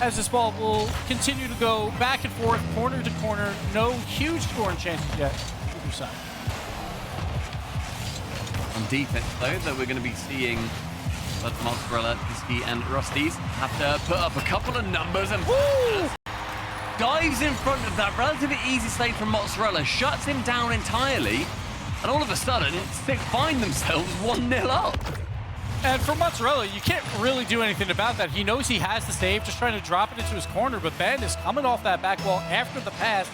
as this ball will continue to go back and forth, corner to corner. No huge scoring chances yet either side. On defense, though, that we're going to be seeing Mozzarella, Pisky, and Rusty's have to put up a couple of numbers and dives in front of that relatively easy save from Mozzarella, shuts him down entirely, and all of a sudden, they find themselves 1-0 up. And for Mozzarella, you can't really do anything about that. He knows he has the save, just trying to drop it into his corner, but Ben is coming off that back wall after the pass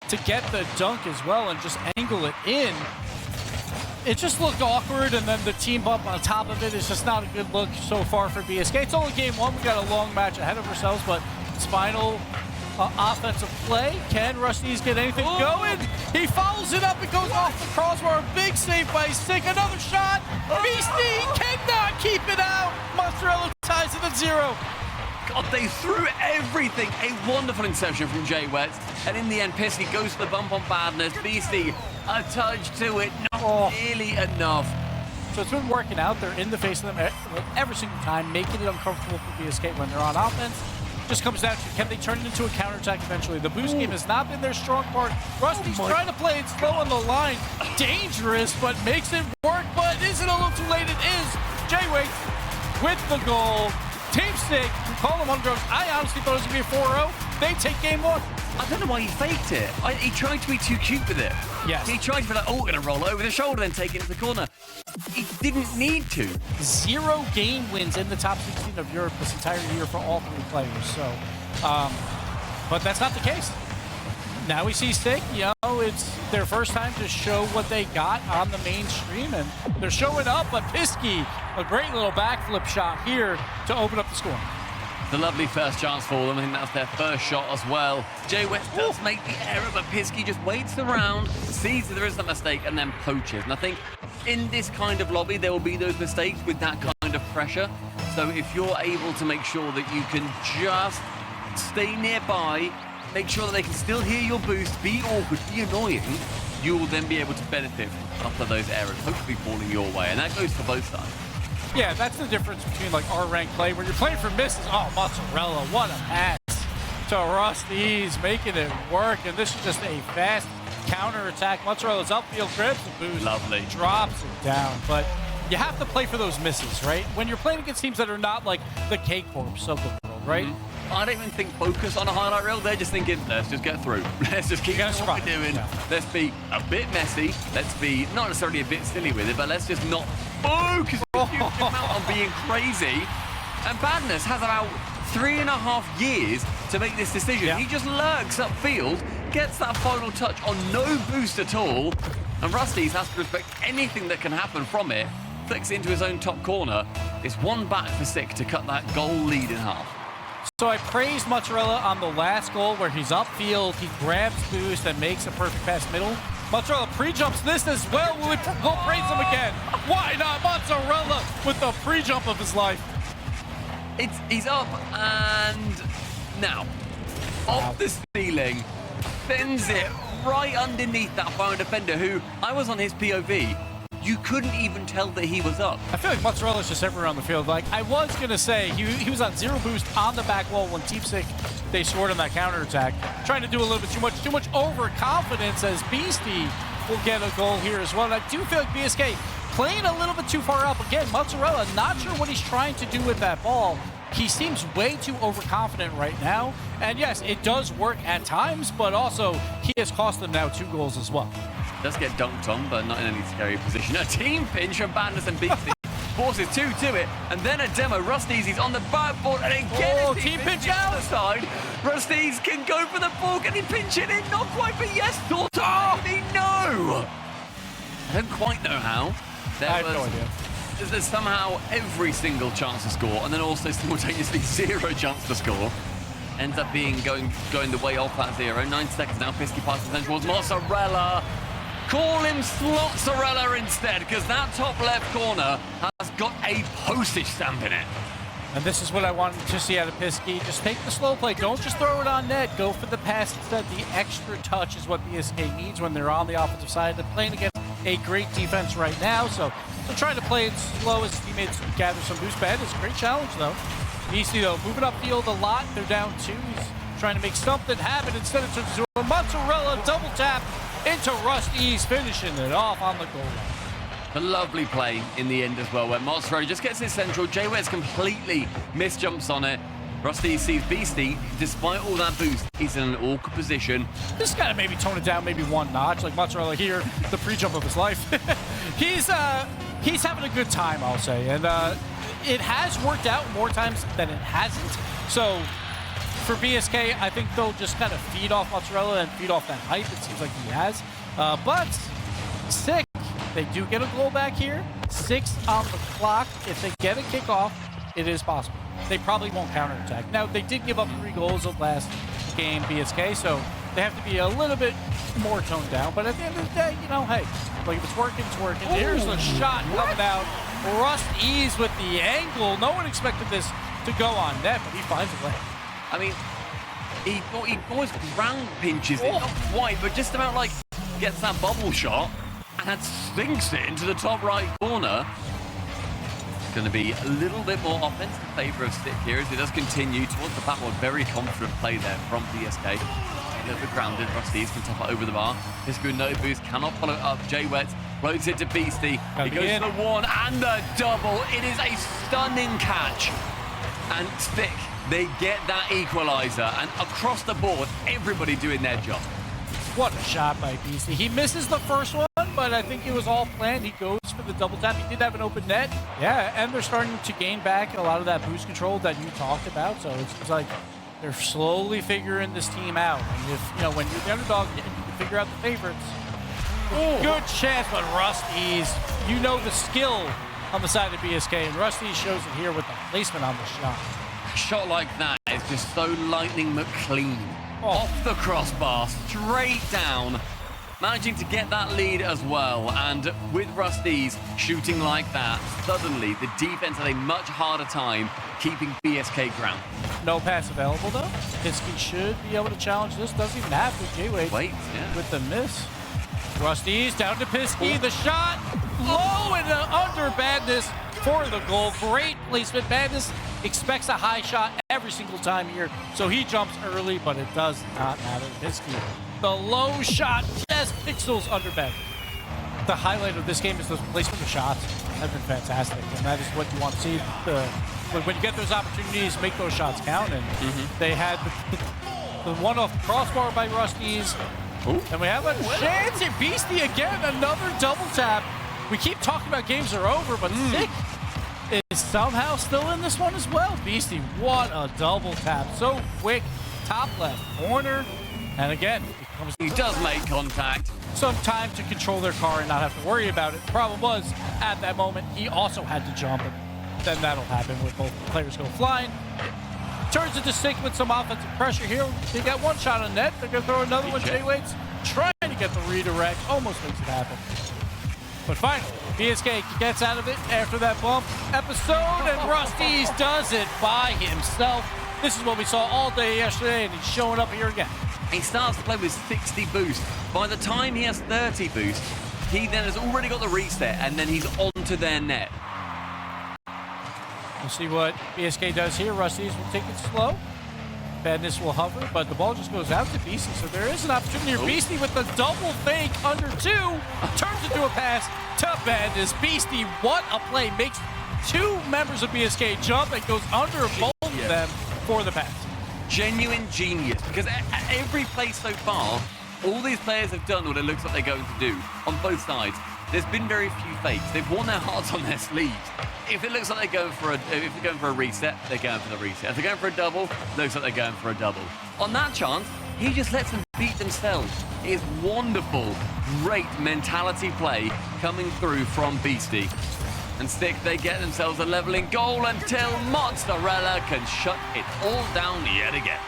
to get the dunk as well and just angle it in. It just looked awkward, and then the team bump on top of it is just not a good look so far for BSK. It's only game one. We got a long match ahead of ourselves, but it's final offensive play. Can Rusty's get anything going? He follows it up. It goes off the crossbar. Big save by Stick. Another shot. Beastie cannot keep it out. Mozzarella ties it at 0. God, they threw everything. A wonderful interception from Jay Wet. And in the end, Pisky goes for the bump on Badness. Beastie, a touch to it. Not nearly enough. So it's been working out. They're in the face of them every single time, making it uncomfortable for BSK when they're on offense. Just comes down to, can they turn it into a counterattack eventually? The boost game has not been their strong part. Rusty's trying to play it slow on the line. Dangerous, but makes it work. But is it a little too late? It is. Jay Waits with the goal. Team Stick, call them on drugs. I honestly thought it was going to be a 4-0. They take game one. I don't know why he faked it. He tried to be too cute with it. Yes. He tried to be like, oh, we're going to roll over the shoulder, then take it into the corner. He didn't need to. 0 game wins in the top 16 of Europe this entire year for all 3 players. So, but that's not the case. Now we see Stick, you know, it's their first time to show what they got on the mainstream, and they're showing up, but Pisky, a great little backflip shot here to open up the score. The lovely first chance for them. I think that's their first shot as well. Jay West does make the error, but Pisky just waits around, sees that there is a mistake, and then poaches. And I think in this kind of lobby, there will be those mistakes with that kind of pressure. So if you're able to make sure that you can just stay nearby, make sure that they can still hear your boost, be awkward, be annoying, you will then be able to benefit from a couple of those errors, hopefully falling your way. And that goes for both sides. Yeah, that's the difference between like our ranked play. When you're playing for misses, oh, Mozzarella, what a pass to Rusty's, making it work. And this is just a fast counter attack. Mozzarella's upfield, grabs the boost, lovely, drops it down. But you have to play for those misses, right? When you're playing against teams that are not like the K-Corps of the world, right? I don't even think focus on a highlight reel. They're just thinking, let's just get through. Let's just keep doing what we're doing. Yeah. Let's be a bit messy. Let's be not necessarily a bit silly with it, but let's just not focus a huge amount on being crazy. And Badness has about 3.5 years to make this decision. Yeah. He just lurks upfield, gets that final touch on no boost at all, and Rusty's has to respect anything that can happen from it. Flicks into his own top corner. It's one back for Sick to cut that goal lead in half. So I praised Mozzarella on the last goal where he's upfield, he grabs boost and makes a perfect pass middle. Mozzarella pre-jumps this as well. Will we go praise him again? Why not? Mozzarella with the pre-jump of his life. He's up and now off the ceiling, bends it right underneath that final defender who I was on his POV. You couldn't even tell that he was up. I feel like Mozzarella's just everywhere on the field. Like, I was going to say, he was on 0 boost on the back wall when Team Sick, they scored on that counterattack. Trying to do a little bit too much overconfidence as Beastie will get a goal here as well. And I do feel like BSK playing a little bit too far up. Again, Mozzarella, not sure what he's trying to do with that ball. He seems way too overconfident right now. And yes, it does work at times, but also he has cost them now 2 goals as well. Does get dunked on, but not in any scary position. A team pinch from Badness and Beastie. Forces 2 to it, and then a demo. Rusty's, he's on the backboard, and again team pinch out the side. Rusty's can go for the ball. Can he pinch it in? Not quite, but yes, thought of maybe no. I don't quite know how. I have no idea. There's somehow every single chance to score, and then also simultaneously 0 chance to score. Ends up being going the way off that 0. 9 seconds now. Pisky passes then towards Mozzarella. Call him Slotzarella instead, because that top left corner has got a postage stamp in it. And this is what I wanted to see out of Pisky. Just take the slow play. Don't just throw it on net. Go for the pass instead. The extra touch is what BSK needs when they're on the offensive side. They're playing against a great defense right now, so they're trying to play it slow as teammates gather some boost. Bad is a great challenge, though. Beastie, though, moving upfield a lot. They're down 2. He's trying to make something happen. Instead, it turns into a mozzarella double tap into Rusty's, finishing it off on the goal line. A lovely play in the end as well, where Mozzarella just gets his central. J-Wets completely misjumps on it. Rusty sees Beastie, despite all that boost, he's in an awkward position. Just gotta maybe tone it down maybe one notch, like Mozzarella here, the pre-jump of his life. He's having a good time, I'll say, and it has worked out more times than it hasn't. So for BSK, I think they'll just kind of feed off Mozzarella and feed off that hype. It seems like he has, but sick. They do get a goal back here. 6 on the clock. If they get a kickoff, it is possible. They probably won't counterattack. Now, they did give up 3 goals of last game, BSK, so they have to be a little bit more toned down. But at the end of the day, you know, hey, like if it's working, it's working. Ooh, here's the shot coming out. Rust Ease with the angle. No one expected this to go on net, but he finds a way. I mean, he almost ground pinches it, not quite, but just about like gets that bubble shot and sinks it into the top right corner. Going to be a little bit more offense in favor of Stick here as it does continue towards the backward. Very confident play there from BSK. A little bit grounded. Rusties can top it over the bar. This good no boost cannot follow it up. J-Wets floats it to Beastie. He goes to the 1 and the double. It is a stunning catch. And Stick, they get that equalizer. And across the board, everybody doing their job. What a shot by Beastie. He misses the first one, but I think it was all planned. He goes for the double tap. He did have an open net. Yeah, and they're starting to gain back a lot of that boost control that you talked about. So it's like they're slowly figuring this team out. And if, you know, when you're the underdog, you can figure out the favorites. Ooh. Good chance, but Rusty's, you know the skill on the side of BSK, and Rusty shows it here with the placement on the shot. A shot like that is just so lightning McLean. Off the crossbar, straight down, managing to get that lead as well. And with Rusty's shooting like that, suddenly the defense had a much harder time keeping BSK ground. No pass available though. Pisky should be able to challenge this. Doesn't even have to. J-Wade with the miss. Rusty's down to Pisky. The shot low and under. Badness for the goal. Great placement. Badness expects a high shot every single time here, so he jumps early, but it does not matter. Pisky, the low shot, just pixels under Badness. The highlight of this game is the placement of shots. Have been fantastic, and that is what you want to see. When you get those opportunities, make those shots count, and they had the one-off crossbar by Rusty's. Ooh. And we have a chance at Beastie again, another double tap. We keep talking about games are over, but Stick is somehow still in this one as well. Beastie, what a double tap. So quick, top left corner. And again, he does make contact. Some time to control their car and not have to worry about it. The problem was, at that moment, he also had to jump, and then that'll happen with both players go flying. Turns into Stick with some offensive pressure here. They got one shot on net. They're going to throw another one. J-Waits trying to get the redirect. Almost makes it happen. But finally, BSK gets out of it after that bump episode, and Rusty's does it by himself. This is what we saw all day yesterday, and he's showing up here again. He starts to play with 60 boost. By the time he has 30 boost, he then has already got the reset, and then he's onto their net. We'll see what BSK does here. Rusty's will take it slow. Badness will hover, but the ball just goes out to Beastie. So there is an opportunity here. Beastie with the double fake under 2. Turns into a pass to Badness. Beastie, what a play. Makes 2 members of BSK jump and goes under both of them for the pass. Genuine genius, because at every play so far, all these players have done what it looks like they're going to do on both sides. There's been very few fakes. They've worn their hearts on their sleeves. If it looks like they're going for a reset, they're going for the reset. If they're going for a double, it looks like they're going for a double. On that chance, he just lets them beat themselves. It is wonderful, great mentality play coming through from Beastie. And Stick, they get themselves a leveling goal until Mozzarella can shut it all down yet again.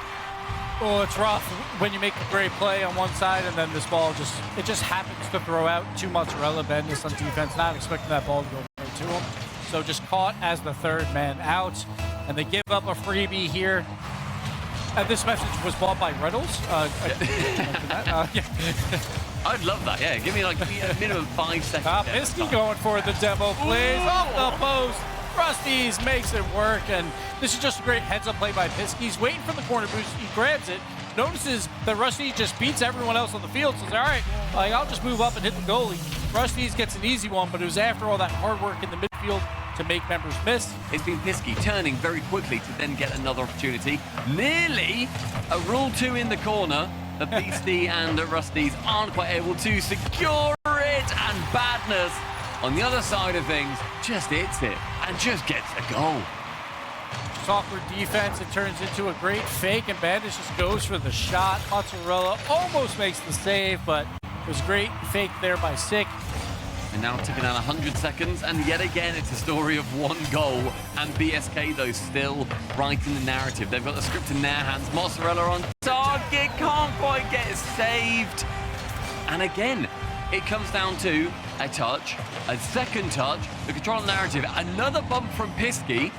Oh, it's rough when you make a great play on one side and then this ball just happens to throw out to Mozzarella. Badness on defense, not expecting that ball to go right to him. So just caught as the third man out, and they give up a freebie here. And this message was bought by Reynolds. I'd love that, yeah. Give me like a minimum 5 seconds. Pisky going for the demo plays off the post. Rusty's makes it work, and this is just a great heads-up play by Pisky. He's waiting for the corner boost. He grabs it, notices that Rusty just beats everyone else on the field, so he's all right, like, I'll just move up and hit the goalie. Rusty's gets an easy one, but it was after all that hard work in the midfield to make members miss. It's been Pisky turning very quickly to then get another opportunity. Nearly a Rule 2 in the corner. The Beastie and the Rusties aren't quite able to secure it, and Badness on the other side of things just hits it and just gets a goal. Just awkward defense, it turns into a great fake, and Badness just goes for the shot. Mozzarella almost makes the save, but it was a great fake there by Sick. And now ticking down 100 seconds, and yet again it's a story of one goal, and BSK though still writing the narrative. They've got the script in their hands. Mozzarella on target, can't quite get it saved. And again, it comes down to a touch, a second touch, the control of the narrative, another bump from Pisky.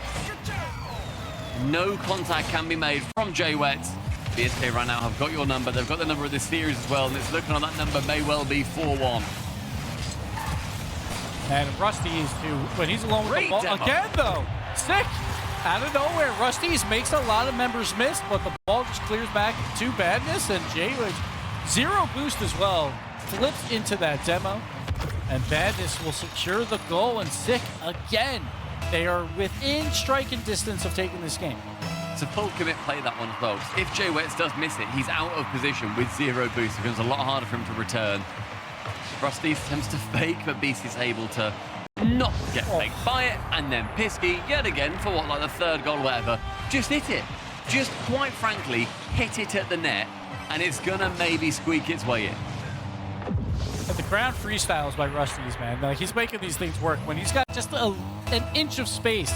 No contact can be made from J-Wet. BSK right now have got your number. They've got the number of this series as well, and it's looking on that number may well be 4-1. And Rusty is too, when he's alone with the ball. Demo. Again, though, Sick out of nowhere. Rusty's makes a lot of members miss, but the ball just clears back to Badness, and Jay with zero boost as well. Flips into that demo, and Badness will secure the goal, and Sick again. They are within striking distance of taking this game. It's a full commit play, that one, folks. If Jay Wets does miss it, he's out of position with zero boost. It becomes a lot harder for him to return. Rusty attempts to fake, but Beastie's able to not get faked by it. And then Pisky, yet again, for what, like the third goal or whatever, just hit it. Just quite frankly, hit it at the net, and it's gonna maybe squeak its way in. But the ground freestyles by Rusty's, man. Like, he's making these things work. When he's got just an inch of space.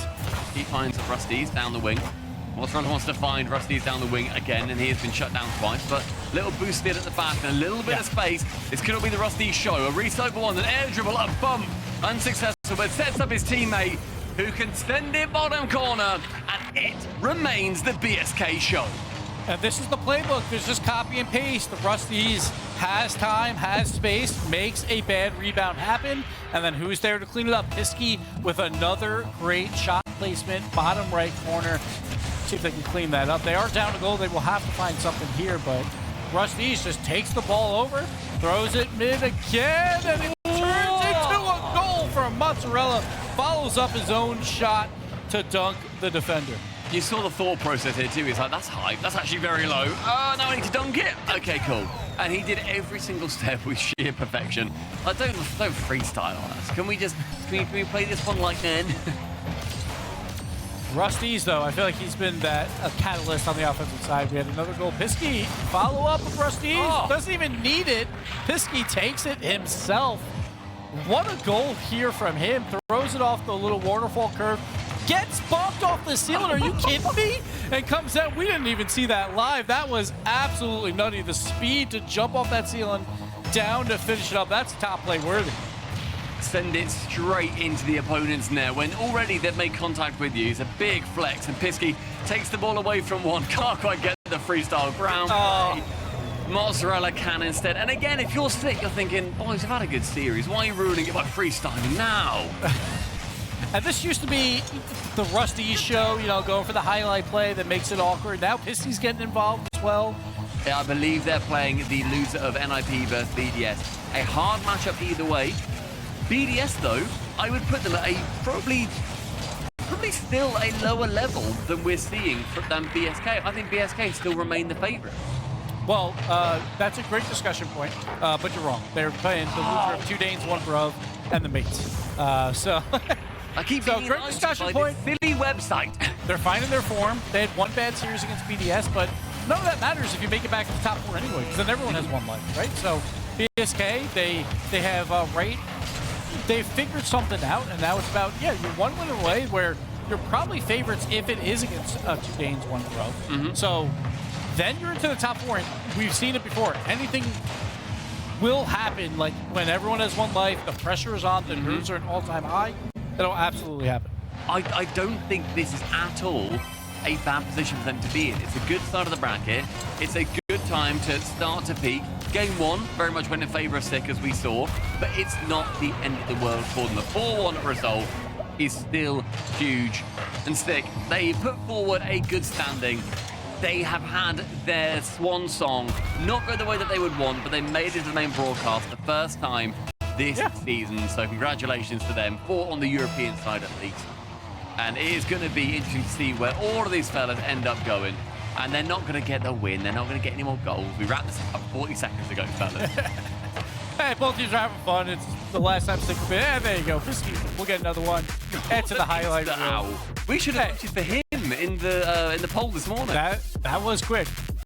He finds Rusty's down the wing. Mozzarella wants to find Rusty's down the wing again, and he has been shut down twice, but little boosted at the back and a little bit of space. This could not be the Rusty show. A recycle one, an air dribble, a bump. Unsuccessful, but sets up his teammate, who can send it bottom corner, and it remains the BSK show. And this is the playbook. There's just copy and paste. The Rusty's has time, has space, makes a bad rebound happen, and then who's there to clean it up? Pisky with another great shot placement, bottom right corner. See if they can clean that up. They are down a goal. They will have to find something here, but Rusty's just takes the ball over, throws it mid again, and it turns into a goal from Mozzarella. Follows up his own shot to dunk the defender. You saw the thought process here too. He's like, that's high, that's actually very low. Oh, now I need to dunk it. Okay, cool. And he did every single step with sheer perfection. Like, don't freestyle on us. Can we play this one like men? Rusty's, though, I feel like he's been a catalyst on the offensive side. We had another goal. Pisky, follow up with Rusty's. Doesn't even need it. Pisky takes it himself. What a goal here from him. Throws it off the little waterfall curve. Gets bumped off the ceiling. Are you kidding me? And comes out. We didn't even see that live. That was absolutely nutty. The speed to jump off that ceiling down to finish it up. That's top play worthy. Send it straight into the opponent's net when already they've made contact with you. It's a big flex, and Pisky takes the ball away from one. Can't quite get the freestyle ground play. Mozzarella can instead. And again, if you're Sick, you're thinking, boys, I've had a good series. Why are you ruining it by freestyling now? And this used to be the Rusty show, you know, going for the highlight play that makes it awkward. Now Pisky's getting involved as well. I believe they're playing the loser of NIP versus BDS. A hard matchup either way. BDS, though, I would put them at a probably still a lower level than we're seeing than BSK. I think BSK still remain the favourite. Well, that's a great discussion point, but you're wrong. They're playing the loser of 2 Danes, 1 Bruv, and the mates. So I keep great discussion point. Silly website. They're finding their form. They had 1 bad series against BDS, but none of that matters if you make it back to the top 4 anyway, because then everyone has 1 life, right? So BSK, they have they've figured something out, and now it's about, you're 1 win away where you're probably favorites if it is against 2 Danes, 1 Bruv. So then you're into the top 4, and we've seen it before. Anything will happen, like when everyone has 1 life, the pressure is on, the nerves are at an all-time high. It'll absolutely happen. I don't think this is at all a bad position for them to be in. It's a good start of the bracket. It's a good time to start to peak. Game 1 very much went in favour of Sick, as we saw, but it's not the end of the world for them. A 4-1 result is still huge. And Stick, they put forward a good standing. They have had their swan song not go the way that they would want, but they made it to the main broadcast the first time this season. So congratulations to them, 4 on the European side at least. And it is going to be interesting to see where all of these fellas end up going. And they're not going to get the win. They're not going to get any more goals. We wrapped this up 40 seconds ago, fellas. Hey, both teams are having fun. It's the last time Stick will be. And there you go. We'll get another one. Add to the highlight reel. We should have voted for him in the poll this morning. That was quick.